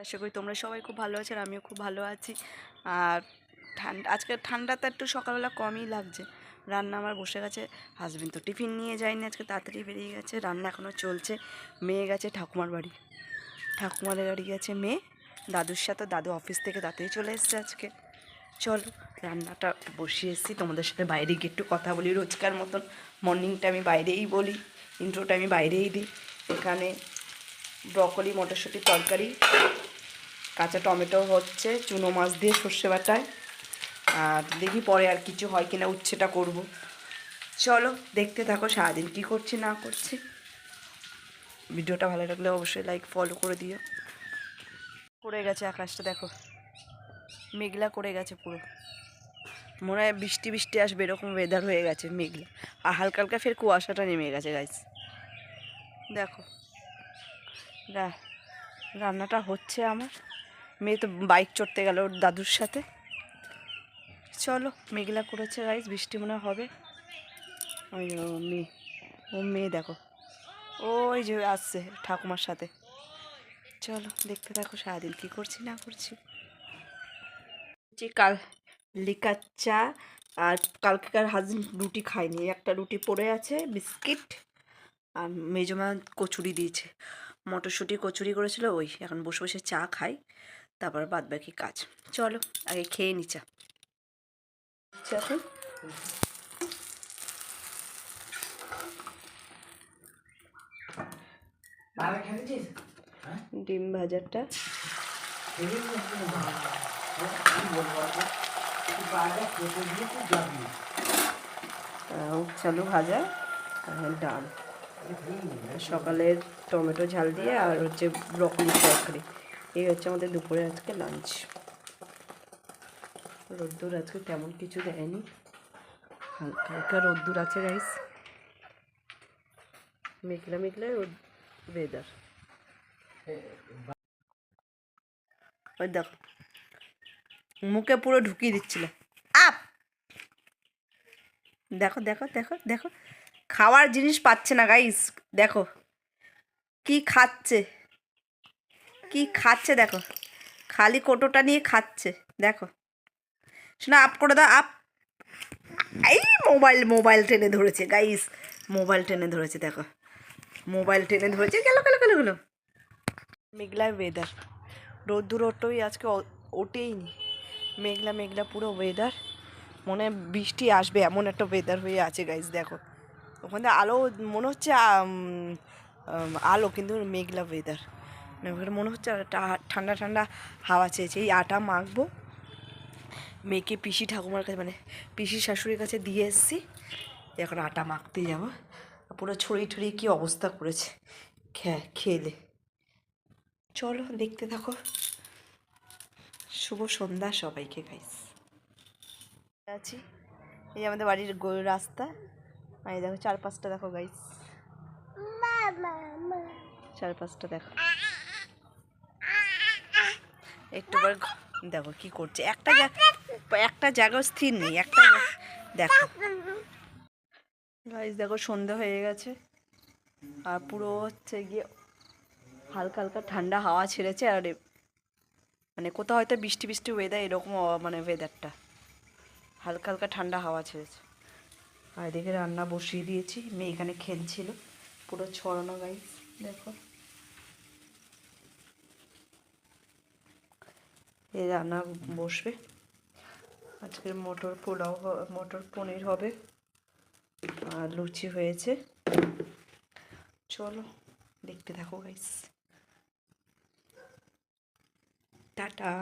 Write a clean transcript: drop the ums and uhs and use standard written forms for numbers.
আশা করি তোমরা সবাই খুব ভালো আছো আর আমিও খুব ভালো আছি। আর আজকে ঠান্ডাটা একটু সকালবেলা কমই লাগছে। রান্না আমার বসে গেছে, হাজবেন্ড তো টিফিন নিয়ে যায়নি, আজকে তাড়াতাড়ি বেরিয়ে গেছে। রান্না এখনও চলছে। মেয়ে গেছে ঠাকুমার বাড়ি, ঠাকুমার বাড়ি গেছে মেয়ে দাদুর সাথে। দাদু অফিস থেকে তাড়াতাড়ি চলে এসছে আজকে। চলো রান্নাটা বসিয়ে এসেছি, তোমাদের সাথে বাইরে গিয়ে একটু কথা বলি। রোজকার মতন মর্নিংটা আমি বাইরেই বলি, ইন্ট্রোটা আমি বাইরেই দিই। এখানে ব্রকলি মটরশুঁটির তরকারি, কাঁচা টমেটো হচ্ছে চুনো মাছ দিয়ে সর্ষে বাটায়। আর দেখি পরে আর কিছু হয় কিনা, উচ্ছেটা করব। চলো দেখতে থাকো সারাদিন কী করছি না করছি। ভিডিওটা ভালো লাগলে অবশ্যই লাইক ফলো করে দিও। করে গেছে আকাশটা, দেখো মেঘলা করে গেছে পুরো, মনে হয় বৃষ্টি বৃষ্টি আসবে এরকম ওয়েদার হয়ে গেছে মেঘলা। আর হালকা হালকা ফের কুয়াশাটা নেমে গেছে গাইস। দেখো রান্নাটা হচ্ছে আমার। মেয়ে তো বাইক চড়তে গেল ওর দাদুর সাথে। চলো মেঘলা করেছে গাইস, বৃষ্টি মনে হবে। ওই মেয়ে, ও মেয়ে দেখো ওই যে আসছে ঠাকুমার সাথে। চলো দেখতে থাকো সারাদিন কী করছি না করছি। কাল লিকার চা, আর কালকেকার হাজবেন্ড রুটি খায়নি, একটা রুটি পড়ে আছে, বিস্কিট। আর মেজমা কচুরি দিয়েছে, মটরশুঁটি কচুরি করেছিল, ওই এখন বসে বসে চা খাই, তারপর বাদ বাকি কাজ। চলো আগে খেয়ে নি চা। এখন ডিম ভাজাটা চালু ভাজা আর ডাল, সকালের টমেটো ঝাল দিয়ে আর হচ্ছে ব্রকলি তরকারি। এই হচ্ছে আমাদের দুপুরে আজকে লাঞ্চ। রোদ্দুর আজকে তেমন কিছু দেয়নি, হালকা হালকা রোদ্দুর আছে গাইস, মেঘলা মেঘলা ওয়েদার। ওই দেখো মুখে পুরো ঢুকিয়ে দিচ্ছিল আপ। দেখো দেখো দেখো দেখো খাওয়ার জিনিস পাচ্ছে না গাইস, দেখো কি খাচ্ছে, কি খাচ্ছে দেখো, খালি কোটোটা নিয়ে খাচ্ছে। দেখো শোনা আপ করে দাও আপ। এই মোবাইল মোবাইল টেনে ধরেছে গাইস, মোবাইল টেনে ধরেছে, দেখো মোবাইল টেনে ধরেছে। গেল গেল গেল গেল। মেঘলা ওয়েদার, রোদ্দুর ওঠেই আজকে ওঠেই নি, মেঘলা মেঘলা পুরো ওয়েদার, মনে হয় বৃষ্টি আসবে এমন একটা ওয়েদার হয়ে আছে গাইস। দেখো ওখানে আলো মনে হচ্ছে আলো, কিন্তু মেঘলা ওয়েদার, মনে হচ্ছে ঠান্ডা ঠান্ডা হাওয়া চেয়েছে। এই আটা মাখবো, মেয়েকে পিসি ঠাকুমার কাছে মানে পিসির শাশুড়ির কাছে দিয়ে এসেছি, এখন আটা মাখতে যাবো। পুরো ছড়িয়ে ছড়িয়ে কী অবস্থা করেছে খেলে। চলো দেখতে থাকো। শুভ সন্ধ্যা সবাইকে গাইস। আছি এই আমাদের বাড়ির রাস্তা, এই দেখো চারপাশটা দেখো গাইস, চারপাশটা দেখো। একটু পর দেখো কি করছে, একটা জায়গাও স্থির নেই, একটা দেখো গাইস। দেখো সন্ধ্যা হয়ে গেছে আর পুরো হচ্ছে গিয়ে হালকা হালকা ঠান্ডা হাওয়া ছেড়েছে। আর মানে কোথাও হয়তো বৃষ্টি বৃষ্টি ওয়েদার, এরকম মানে ওয়েদারটা হালকা হালকা ঠান্ডা হাওয়া ছেড়েছে। আর এদিকে রান্না বসিয়ে দিয়েছি, মেয়ে এখানে খেলছিল, পুরো ছড়ানো গাইস। দেখো এই রান্না বসবে, আজকের মটর পোলাও, মটর পনির হবে, আর লুচি হয়েছে। চলো দেখতে থাকো গাইস, টাটা।